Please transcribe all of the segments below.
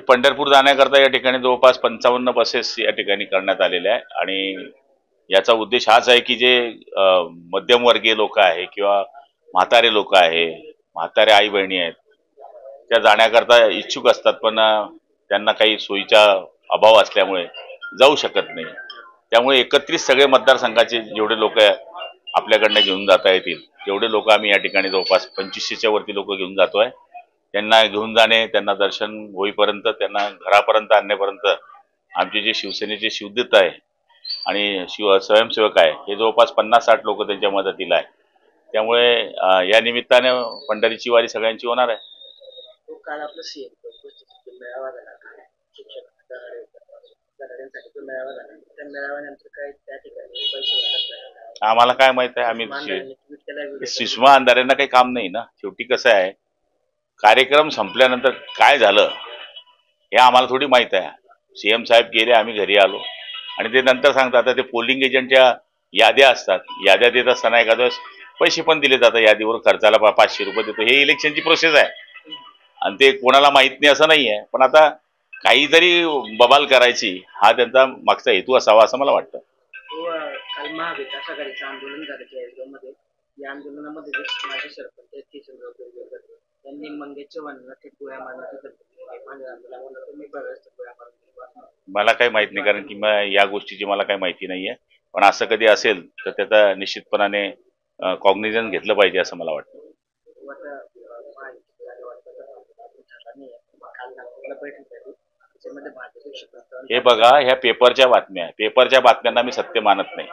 पंढरपूर जाण्याकरता या ठिकाणी जवळपास 55 बसेस या ठिकाणी करण्यात आलेल्या आहे आणि याचा उद्देश हाच आहे की जे मध्यमवर्गीय लोक आहे किंवा म्हातारे लोक आहे, म्हातारे आई बहिणी आहेत, त्या जाण्याकरता इच्छुक असतात पण त्यांना काही सोयीचा अभाव असल्यामुळे जाऊ शकत नाही। त्यामुळे एकत्रित सगळे मतदारसंघाचे जेवढे लोक आपल्याकडनं घेऊन जाता येतील तेवढे लोक आम्ही या ठिकाणी जवळपास 2500च्या वरती लोक घेऊन जातोय। त्यांना घेऊन जाणे, त्यांना दर्शन होईपर्यंत, त्यांना घरापर्यंत आणण्यापर्यंत आमचे जे शिवसेनेचे शिवदूत आहे आणि स्वयंसेवक आहे हे जवळपास 50-60 लोक त्यांच्या मदतीला आहे। त्यामुळे या निमित्ताने पंढरीची वारी सगळ्यांची होणार आहे। काल आपलं सीएम मेळावा झाला, मेळाव्यानंतर काय त्या ठिकाणी पैसे आम्हाला काय माहित आहे, आम्ही सुषमा अंधारेंना काही काम नाही ना। शेवटी कसं आहे, कार्यक्रम संपल्यानंतर काय झालं हे आम्हाला थोडी माहित आहे। सीएम साहेब गेले, आम्ही घरी आलो आणि ते नंतर सांगतात। आता ते पोलिंग एजंटच्या याद्या असतात, याद्या देत असताना एखाद्या पैसे पण दिले जातात, यादीवर खर्चाला 500 रुपये देतो, हे इलेक्शनची प्रोसेस आहे आणि ते कोणाला माहित नाही असं नाही आहे। पण आता काहीतरी बबाल करायची हा त्यांचा मागचा हेतू असावा असं मला वाटतं। काल महाविकास आघाडीचं आंदोलन झालं केळगावमध्ये, या आंदोलनामध्ये माझे सरपंच त्यांनी मंगेश चव्हाणांना ते गोळ्या मारण्याचं मला काही माहित नाही, कारण की या गोष्टीची मला काही माहिती नाहीये। पण असं कधी असेल तर त्याचा निश्चितपणाने कॉग्निझन्स घेतलं पाहिजे असं मला वाटतं। हे बघा, ह्या पेपरच्या बातम्यांना मी सत्य मानत नाही।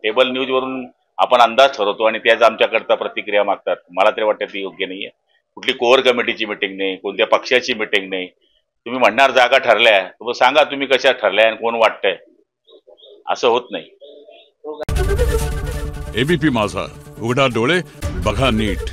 टेबल न्यूज वरून आपण अंदाज ठरवतो आणि त्याच आमच्याकरता प्रतिक्रिया मागतात, मला तरी वाटतं ती योग्य नाहीये। कुठली कोर कमिटीची मीटिंग नाही, कोणत्या पक्षाची मीटिंग नाही। तुम्ही म्हणणार जागा ठरल्या, तर सांगा तुम्ही कशा ठरल्या आणि कोण वाटतंय, असं होत नाही। एबीपी माझा, उघडा डोळे बघा नीट।